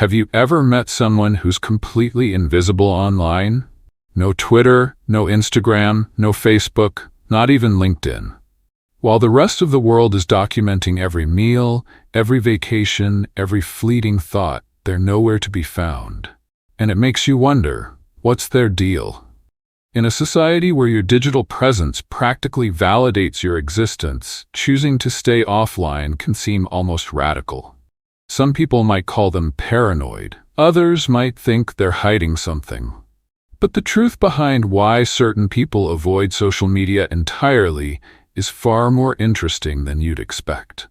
Have you ever met someone who's completely invisible online? No Twitter, no Instagram, no Facebook, not even LinkedIn. While the rest of the world is documenting every meal, every vacation, every fleeting thought, they're nowhere to be found. And it makes you wonder, what's their deal? In a society where your digital presence practically validates your existence, choosing to stay offline can seem almost radical. Some people might call them paranoid. Others might think they're hiding something. But the truth behind why certain people avoid social media entirely is far more interesting than you'd expect.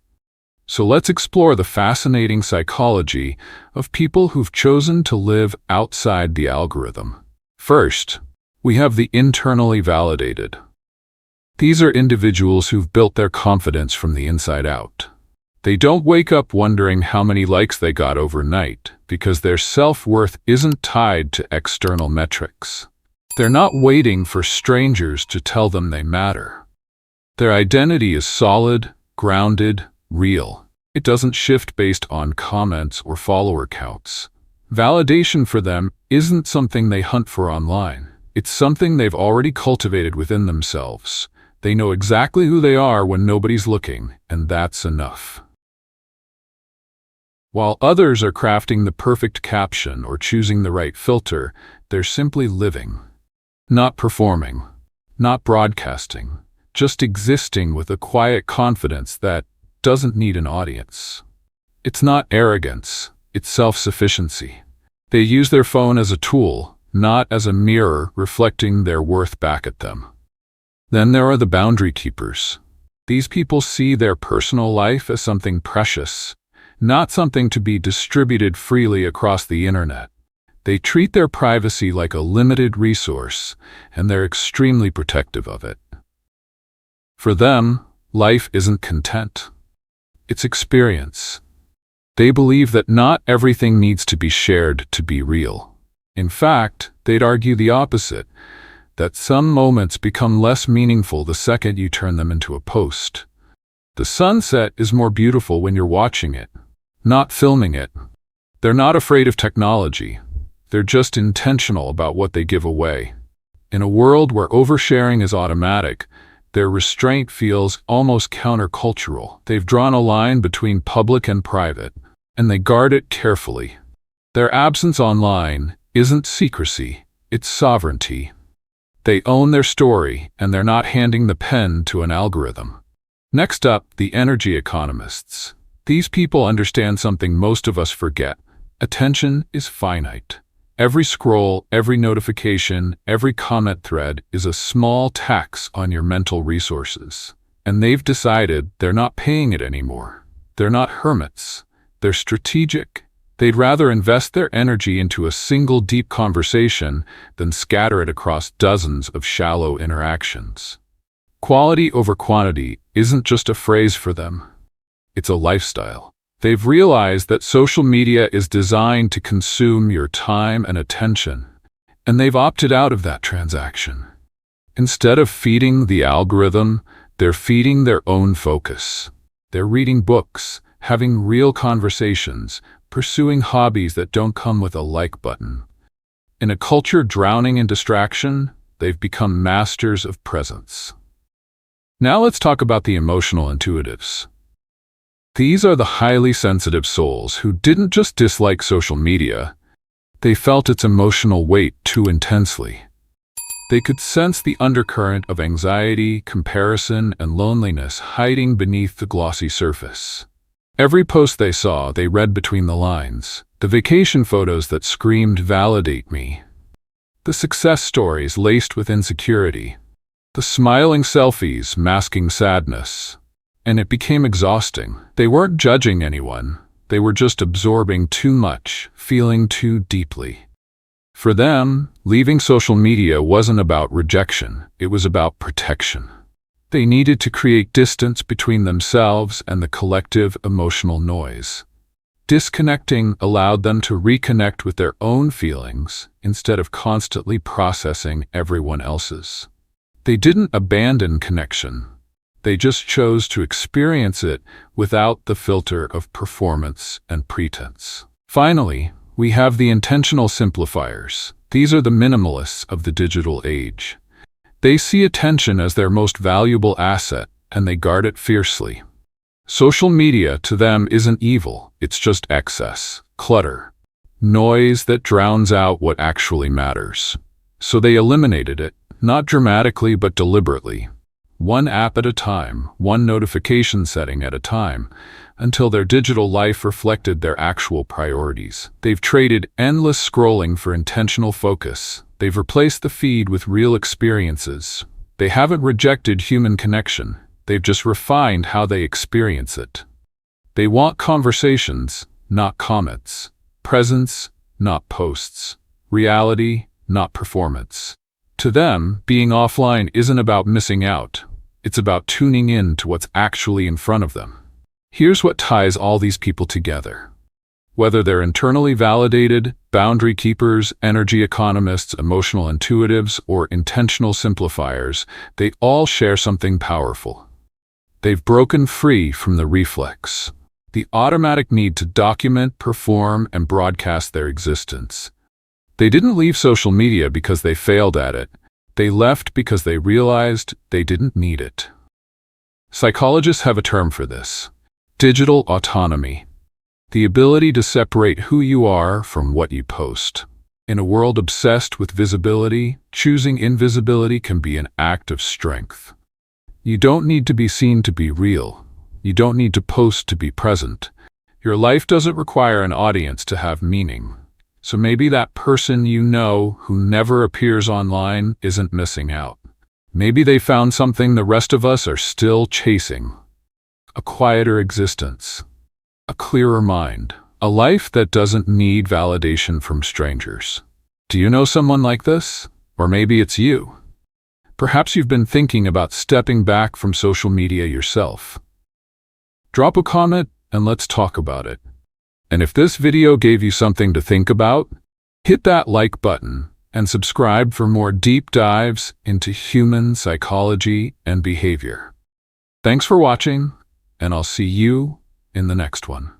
So let's explore the fascinating psychology of people who've chosen to live outside the algorithm. First, we have the internally validated. These are individuals who've built their confidence from the inside out. They don't wake up wondering how many likes they got overnight, because their self-worth isn't tied to external metrics. They're not waiting for strangers to tell them they matter. Their identity is solid, grounded, real. It doesn't shift based on comments or follower counts. Validation for them isn't something they hunt for online. It's something they've already cultivated within themselves. They know exactly who they are when nobody's looking, and that's enough. While others are crafting the perfect caption or choosing the right filter, they're simply living. Not performing, not broadcasting, just existing with a quiet confidence that doesn't need an audience. It's not arrogance, it's self-sufficiency. They use their phone as a tool, not as a mirror reflecting their worth back at them. Then there are the boundary keepers. These people see their personal life as something precious, not something to be distributed freely across the internet. They treat their privacy like a limited resource, and they're extremely protective of it. For them, life isn't content. It's experience. They believe that not everything needs to be shared to be real. In fact, they'd argue the opposite, that some moments become less meaningful the second you turn them into a post. The sunset is more beautiful when you're watching it, not filming it. They're not afraid of technology. They're just intentional about what they give away. In a world where oversharing is automatic, their restraint feels almost countercultural. They've drawn a line between public and private, and they guard it carefully. Their absence online isn't secrecy, it's sovereignty. They own their story, and they're not handing the pen to an algorithm. Next up, the energy economists. These people understand something most of us forget. Attention is finite. Every scroll, every notification, every comment thread is a small tax on your mental resources. And they've decided they're not paying it anymore. They're not hermits. They're strategic. They'd rather invest their energy into a single deep conversation than scatter it across dozens of shallow interactions. Quality over quantity isn't just a phrase for them. It's a lifestyle. They've realized that social media is designed to consume your time and attention, and they've opted out of that transaction. Instead of feeding the algorithm, they're feeding their own focus. They're reading books, having real conversations, pursuing hobbies that don't come with a like button. In a culture drowning in distraction, they've become masters of presence. Now let's talk about the emotional intuitives. These are the highly sensitive souls who didn't just dislike social media, they felt its emotional weight too intensely. They could sense the undercurrent of anxiety, comparison, and loneliness hiding beneath the glossy surface. Every post they saw, they read between the lines. The vacation photos that screamed, "Validate me." The success stories laced with insecurity. The smiling selfies masking sadness. And it became exhausting. They weren't judging anyone. They were just absorbing too much, feeling too deeply. For them, leaving social media wasn't about rejection. It was about protection. They needed to create distance between themselves and the collective emotional noise. Disconnecting allowed them to reconnect with their own feelings instead of constantly processing everyone else's. They didn't abandon connection. They just chose to experience it without the filter of performance and pretense. Finally, We have the intentional simplifiers. These are the minimalists of the digital age. They see attention as their most valuable asset, and they guard it fiercely. Social media, to them, isn't evil. It's just excess, clutter, noise that drowns out what actually matters. So they eliminated it, not dramatically but deliberately. One app at a time, one notification setting at a time, until their digital life reflected their actual priorities. They've traded endless scrolling for intentional focus. They've replaced the feed with real experiences. They haven't rejected human connection. They've just refined how they experience it. They want conversations, not comments. Presence, not posts. Reality, not performance. To them, being offline isn't about missing out. It's about tuning in to what's actually in front of them. Here's what ties all these people together. Whether they're internally validated, boundary keepers, energy economists, emotional intuitives, or intentional simplifiers, they all share something powerful. They've broken free from the reflex, the automatic need to document, perform, and broadcast their existence. They didn't leave social media because they failed at it. They left because they realized they didn't need it. Psychologists have a term for this: digital autonomy. The ability to separate who you are from what you post. In a world obsessed with visibility, choosing invisibility can be an act of strength. You don't need to be seen to be real. You don't need to post to be present. Your life doesn't require an audience to have meaning. So maybe that person you know who never appears online isn't missing out. Maybe they found something the rest of us are still chasing. A quieter existence. A clearer mind. A life that doesn't need validation from strangers. Do you know someone like this? Or maybe it's you. Perhaps you've been thinking about stepping back from social media yourself. Drop a comment and let's talk about it. And if this video gave you something to think about, hit that like button and subscribe for more deep dives into human psychology and behavior. Thanks for watching, and I'll see you in the next one.